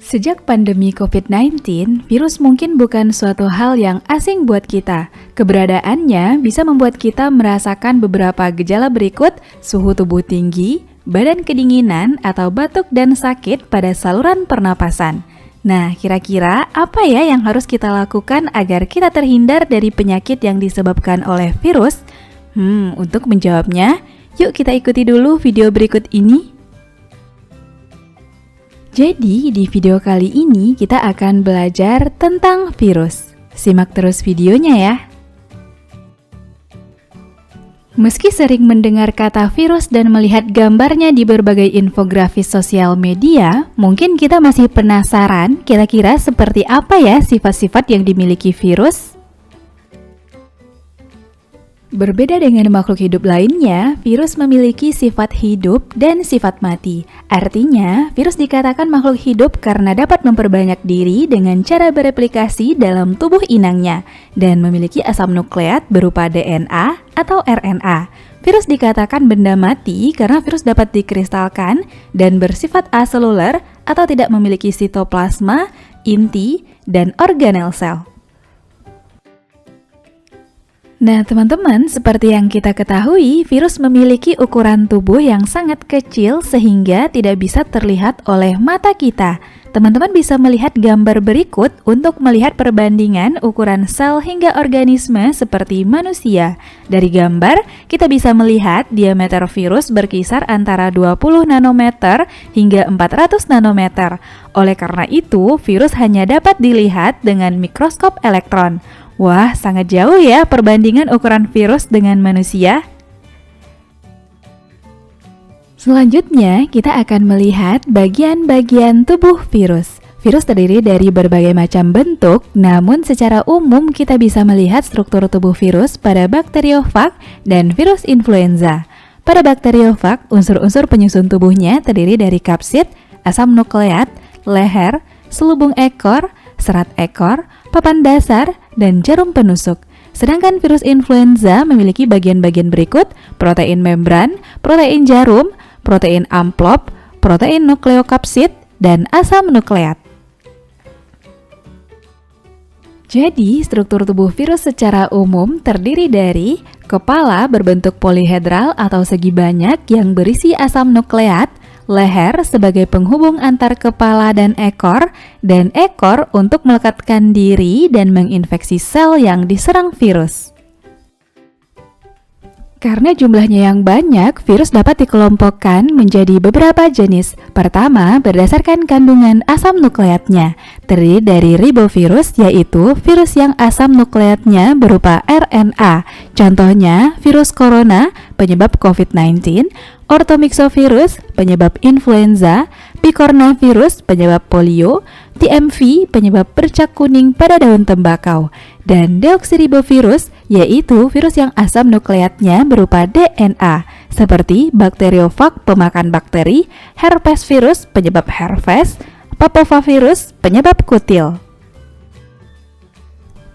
Sejak pandemi COVID-19, virus mungkin bukan suatu hal yang asing buat kita. Keberadaannya bisa membuat kita merasakan beberapa gejala berikut: suhu tubuh tinggi, badan kedinginan, atau batuk dan sakit pada saluran pernapasan. Nah, kira-kira apa ya yang harus kita lakukan agar kita terhindar dari penyakit yang disebabkan oleh virus? Untuk menjawabnya, yuk kita ikuti dulu video berikut ini. Jadi, di video kali ini kita akan belajar tentang virus. Simak terus videonya ya. Meski sering mendengar kata virus dan melihat gambarnya di berbagai infografis sosial media, mungkin kita masih penasaran kira-kira seperti apa ya sifat-sifat yang dimiliki virus? Berbeda dengan makhluk hidup lainnya, virus memiliki sifat hidup dan sifat mati. Artinya, virus dikatakan makhluk hidup karena dapat memperbanyak diri dengan cara bereplikasi dalam tubuh inangnya dan memiliki asam nukleat berupa DNA atau RNA. Virus dikatakan benda mati karena virus dapat dikristalkan dan bersifat aseluler atau tidak memiliki sitoplasma, inti, dan organel sel. Nah teman-teman, seperti yang kita ketahui, virus memiliki ukuran tubuh yang sangat kecil sehingga tidak bisa terlihat oleh mata kita. Teman-teman bisa melihat gambar berikut untuk melihat perbandingan ukuran sel hingga organisme seperti manusia. Dari gambar, kita bisa melihat diameter virus berkisar antara 20 nanometer hingga 400 nanometer. Oleh karena itu, virus hanya dapat dilihat dengan mikroskop elektron. Wah, sangat jauh ya perbandingan ukuran virus dengan manusia. Selanjutnya, kita akan melihat bagian-bagian tubuh virus. Virus terdiri dari berbagai macam bentuk, namun secara umum kita bisa melihat struktur tubuh virus pada bakteriofag dan virus influenza. Pada bakteriofag, unsur-unsur penyusun tubuhnya terdiri dari kapsid, asam nukleat, leher, selubung ekor, serat ekor, papan dasar, dan jarum penusuk. Sedangkan virus influenza memiliki bagian-bagian berikut: protein membran, protein jarum, protein amplop, protein nukleokapsid, dan asam nukleat. Jadi, struktur tubuh virus secara umum terdiri dari kepala berbentuk polihedral atau segi banyak yang berisi asam nukleat, leher sebagai penghubung antar kepala dan ekor untuk melekatkan diri dan menginfeksi sel yang diserang virus. Karena jumlahnya yang banyak, virus dapat dikelompokkan menjadi beberapa jenis. Pertama, berdasarkan kandungan asam nukleatnya. Terdiri dari ribovirus, yaitu virus yang asam nukleatnya berupa RNA. Contohnya, virus corona, penyebab COVID-19, ortomyxovirus, penyebab influenza, picornavirus, penyebab polio, TMV, penyebab bercak kuning pada daun tembakau, dan deoksiribovirus, yaitu virus yang asam nukleatnya berupa DNA, seperti bakteriofag, pemakan bakteri, herpes virus, penyebab herpes, papovavirus, penyebab kutil.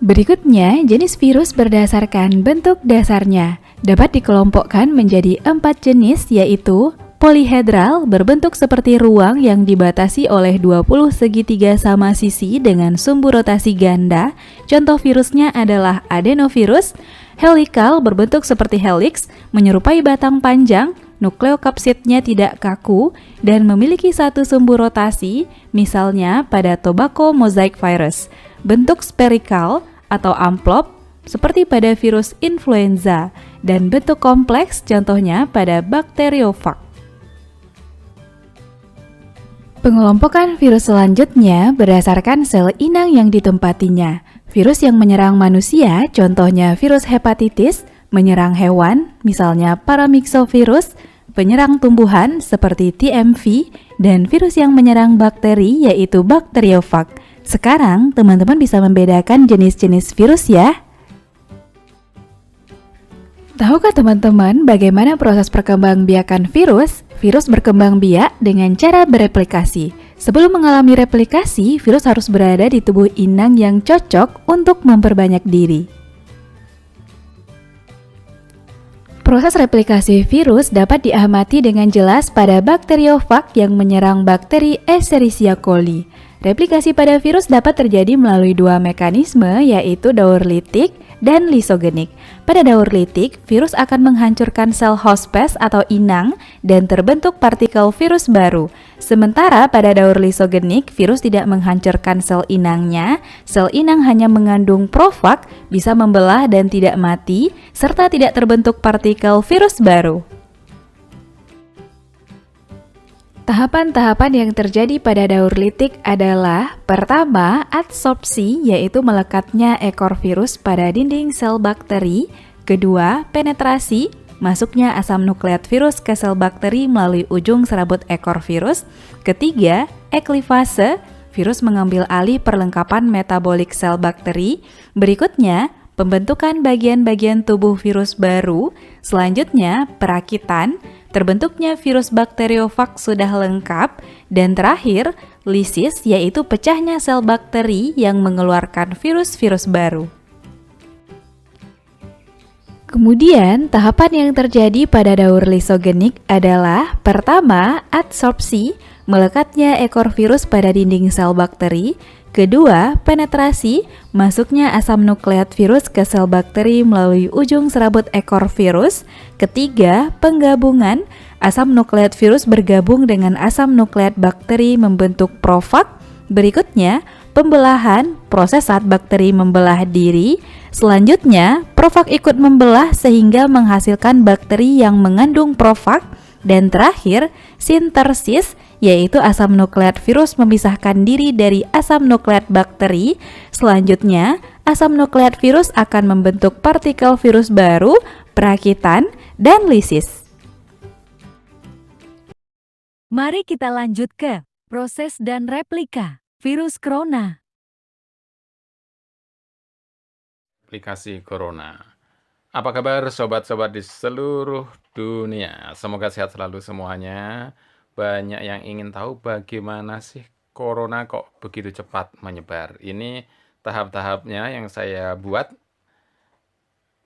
Berikutnya, jenis virus berdasarkan bentuk dasarnya. Dapat dikelompokkan menjadi 4 jenis, yaitu polihedral, berbentuk seperti ruang yang dibatasi oleh 20 segitiga sama sisi dengan sumbu rotasi ganda. Contoh virusnya adalah adenovirus. Helikal, berbentuk seperti helix, menyerupai batang panjang, nukleokapsidnya tidak kaku, dan memiliki satu sumbu rotasi, misalnya pada tobacco mosaic virus. Bentuk spherical atau amplop, seperti pada virus influenza, dan bentuk kompleks, contohnya pada bakteriofag. Pengelompokan virus selanjutnya berdasarkan sel inang yang ditempatinya. Virus yang menyerang manusia, contohnya virus hepatitis, menyerang hewan, misalnya paramyxovirus, penyerang tumbuhan seperti TMV, dan virus yang menyerang bakteri yaitu bakteriofag. Sekarang, teman-teman bisa membedakan jenis-jenis virus ya. Tahukah teman-teman bagaimana proses perkembangbiakan virus? Virus berkembang biak dengan cara bereplikasi. Sebelum mengalami replikasi, virus harus berada di tubuh inang yang cocok untuk memperbanyak diri. Proses replikasi virus dapat diamati dengan jelas pada bakteriofag yang menyerang bakteri Escherichia coli. Replikasi pada virus dapat terjadi melalui dua mekanisme, yaitu daur litik dan lisogenik. Pada daur litik, virus akan menghancurkan sel hospes atau inang dan terbentuk partikel virus baru. Sementara pada daur lisogenik, virus tidak menghancurkan sel inangnya. Sel inang hanya mengandung profag, bisa membelah dan tidak mati, serta tidak terbentuk partikel virus baru. Tahapan-tahapan yang terjadi pada daur litik adalah: pertama, adsorpsi, yaitu melekatnya ekor virus pada dinding sel bakteri. Kedua, penetrasi, masuknya asam nukleat virus ke sel bakteri melalui ujung serabut ekor virus. Ketiga, eklivase, virus mengambil alih perlengkapan metabolik sel bakteri. Berikutnya, pembentukan bagian-bagian tubuh virus baru. Selanjutnya, perakitan, terbentuknya virus bakteriofag sudah lengkap. Dan terakhir, lisis, yaitu pecahnya sel bakteri yang mengeluarkan virus-virus baru. Kemudian, tahapan yang terjadi pada daur lisogenik adalah: pertama, adsorpsi, melekatnya ekor virus pada dinding sel bakteri. Kedua, penetrasi, masuknya asam nukleat virus ke sel bakteri melalui ujung serabut ekor virus. Ketiga, penggabungan, asam nukleat virus bergabung dengan asam nukleat bakteri membentuk profag. Berikutnya, pembelahan, proses saat bakteri membelah diri. Selanjutnya, profag ikut membelah sehingga menghasilkan bakteri yang mengandung profag. Dan terakhir, sintersis, yaitu asam nukleat virus memisahkan diri dari asam nukleat bakteri. Selanjutnya, asam nukleat virus akan membentuk partikel virus baru, perakitan, dan lisis. Mari kita lanjut ke proses dan replika virus corona. Aplikasi Corona. Apa kabar sobat-sobat di seluruh dunia? Semoga sehat selalu semuanya. Banyak yang ingin tahu bagaimana sih Corona kok begitu cepat menyebar. Ini tahap-tahapnya yang saya buat.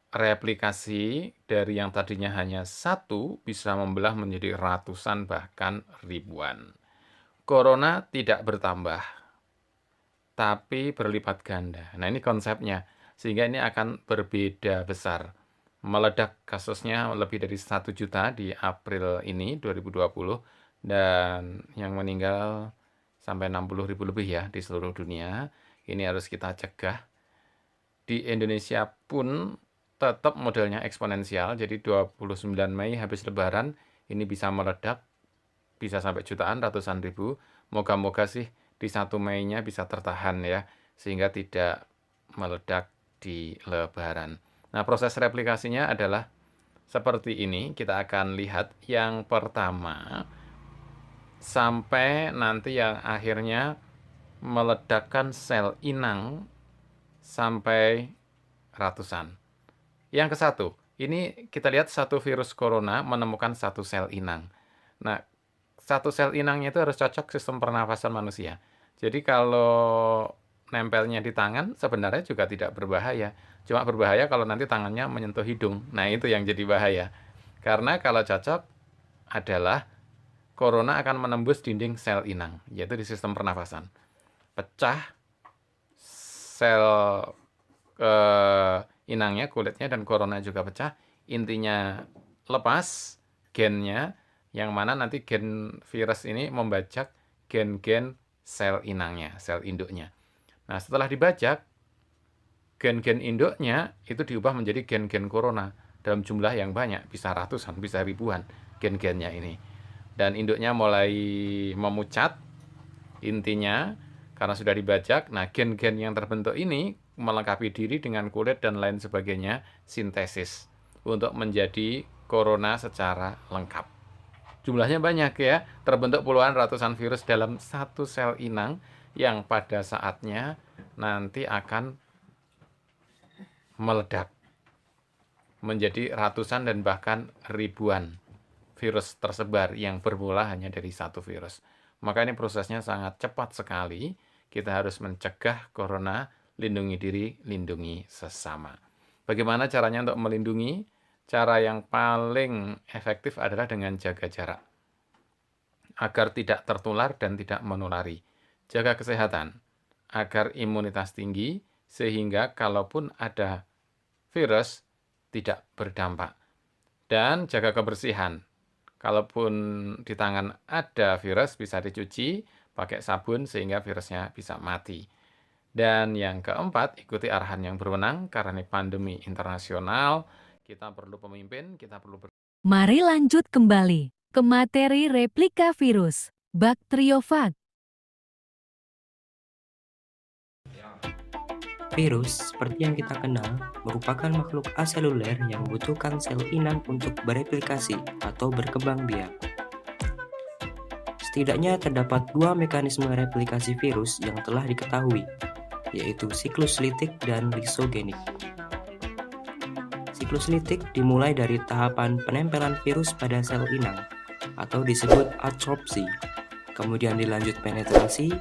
Replikasi dari yang tadinya hanya satu bisa membelah menjadi ratusan bahkan ribuan. Corona tidak bertambah, tapi berlipat ganda. Nah, ini konsepnya. Sehingga ini akan berbeda besar. Meledak kasusnya lebih dari 1 juta di April ini, 2020. Dan yang meninggal sampai 60.000 lebih ya di seluruh dunia. Ini harus kita cegah. Di Indonesia pun tetap modelnya eksponensial. Jadi 29 Mei habis lebaran, ini bisa meledak. Bisa sampai jutaan, ratusan ribu. Moga-moga sih di 1 Mei-nya bisa tertahan ya. Sehingga tidak meledak di lebaran. Nah, proses replikasinya adalah seperti ini. Kita akan lihat yang pertama sampai nanti yang akhirnya meledakkan sel inang sampai ratusan. Yang ke satu, ini kita lihat satu virus corona menemukan satu sel inang. Nah, satu sel inangnya itu harus cocok sistem pernafasan manusia. Jadi kalau nempelnya di tangan sebenarnya juga tidak berbahaya. Cuma berbahaya kalau nanti tangannya menyentuh hidung. Nah, itu yang jadi bahaya. Karena kalau cocok adalah corona akan menembus dinding sel inang, yaitu di sistem pernafasan. Pecah sel inangnya, kulitnya, dan corona juga pecah. Intinya lepas gennya, yang mana nanti gen virus ini membajak gen-gen sel inangnya, sel induknya. Nah, setelah dibajak, gen-gen induknya itu diubah menjadi gen-gen corona dalam jumlah yang banyak, bisa ratusan, bisa ribuan gen-gennya ini. Dan induknya mulai memucat, intinya karena sudah dibajak. Nah, gen-gen yang terbentuk ini melengkapi diri dengan kulit dan lain sebagainya, sintesis untuk menjadi corona secara lengkap. Jumlahnya banyak ya, terbentuk puluhan ratusan virus dalam satu sel inang yang pada saatnya nanti akan meledak. menjadi ratusan dan bahkan ribuan virus tersebar yang bermula hanya dari satu virus. Maka ini prosesnya sangat cepat sekali. Kita harus mencegah corona, lindungi diri, lindungi sesama. Bagaimana caranya untuk melindungi? Cara yang paling efektif adalah dengan jaga jarak, agar tidak tertular dan tidak menulari. Jaga kesehatan, agar imunitas tinggi, sehingga kalaupun ada virus, tidak berdampak. Dan jaga kebersihan. Kalaupun di tangan ada virus, bisa dicuci pakai sabun sehingga virusnya bisa mati. Dan yang keempat, ikuti arahan yang berwenang karena ini pandemi internasional. Kita perlu pemimpin, kita perlu Mari lanjut kembali ke materi replika virus, bakteriofag. Virus, seperti yang kita kenal, merupakan makhluk aseluler yang membutuhkan sel inang untuk bereplikasi atau berkembang biak. Setidaknya terdapat dua mekanisme replikasi virus yang telah diketahui, yaitu siklus litik dan lisogenik. Siklus litik dimulai dari tahapan penempelan virus pada sel inang, atau disebut adsorpsi, kemudian dilanjut penetrasi,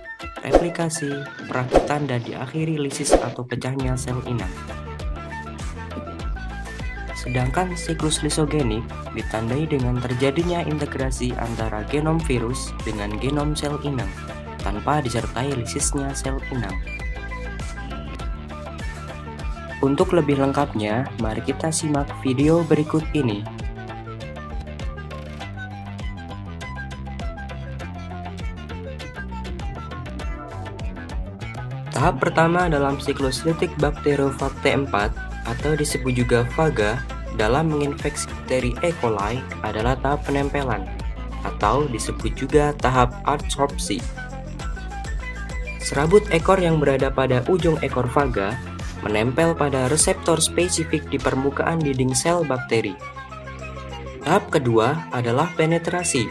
replikasi, perakitan, dan diakhiri lisis atau pecahnya sel inang. Sedangkan siklus lisogenik ditandai dengan terjadinya integrasi antara genom virus dengan genom sel inang, tanpa disertai lisisnya sel inang. Untuk lebih lengkapnya, mari kita simak video berikut ini. Tahap pertama dalam siklus litik bakteriofag T4 atau disebut juga faga dalam menginfeksi bakteri E. coli adalah tahap penempelan atau disebut juga tahap adsorpsi. Serabut ekor yang berada pada ujung ekor faga menempel pada reseptor spesifik di permukaan dinding sel bakteri. Tahap kedua adalah penetrasi,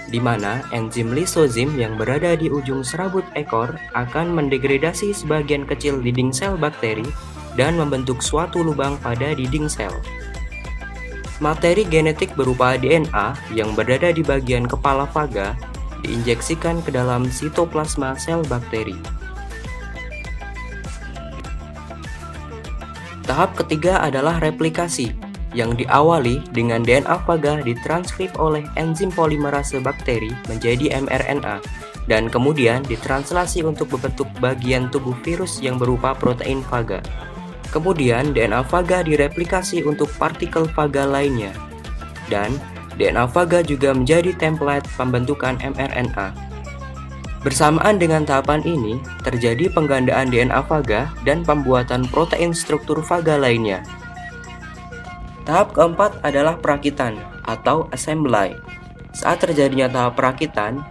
di mana enzim lisozim yang berada di ujung serabut ekor akan mendegradasi sebagian kecil dinding sel bakteri dan membentuk suatu lubang pada dinding sel. Materi genetik berupa DNA yang berada di bagian kepala faga diinjeksikan ke dalam sitoplasma sel bakteri. Tahap ketiga adalah replikasi, yang diawali dengan DNA faga ditranskrip oleh enzim polimerase bakteri menjadi mRNA, dan kemudian ditranslasi untuk membentuk bagian tubuh virus yang berupa protein faga. Kemudian DNA faga direplikasi untuk partikel faga lainnya, dan DNA faga juga menjadi template pembentukan mRNA. Bersamaan dengan tahapan ini, terjadi penggandaan DNA faga dan pembuatan protein struktur faga lainnya. Tahap keempat adalah perakitan atau assembly. Saat terjadinya tahap perakitan,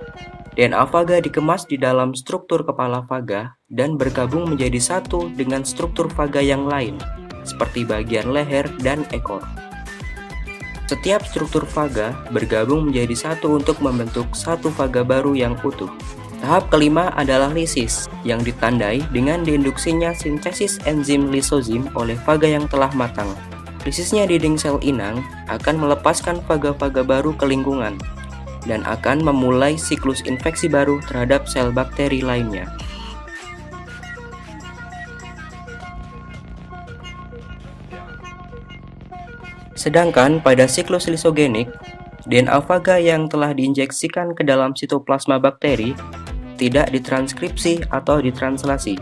DNA faga dikemas di dalam struktur kepala faga dan bergabung menjadi satu dengan struktur faga yang lain, seperti bagian leher dan ekor. Setiap struktur faga bergabung menjadi satu untuk membentuk satu faga baru yang utuh. Tahap kelima adalah lisis, yang ditandai dengan diinduksinya sintesis enzim lisozim oleh faga yang telah matang. Lisisnya dinding sel inang akan melepaskan faga-faga baru ke lingkungan, dan akan memulai siklus infeksi baru terhadap sel bakteri lainnya. Sedangkan pada siklus lisogenik, DNA faga yang telah diinjeksikan ke dalam sitoplasma bakteri tidak ditranskripsi atau ditranslasi.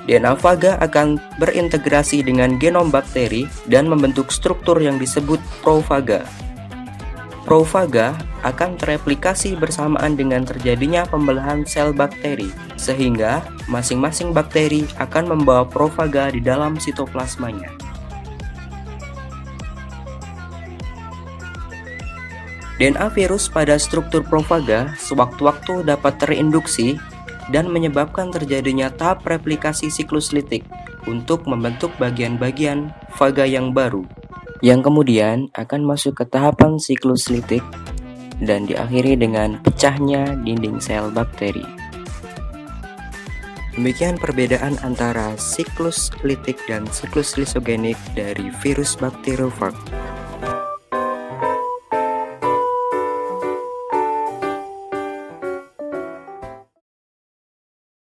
DNA faga akan berintegrasi dengan genom bakteri dan membentuk struktur yang disebut profaga. Profaga akan tereplikasi bersamaan dengan terjadinya pembelahan sel bakteri, sehingga masing-masing bakteri akan membawa profaga di dalam sitoplasmanya. DNA virus pada struktur profaga sewaktu-waktu dapat terinduksi dan menyebabkan terjadinya tahap replikasi siklus litik untuk membentuk bagian-bagian faga yang baru, yang kemudian akan masuk ke tahapan siklus litik dan diakhiri dengan pecahnya dinding sel bakteri. Demikian perbedaan antara siklus litik dan siklus lisogenik dari virus bakteriophage.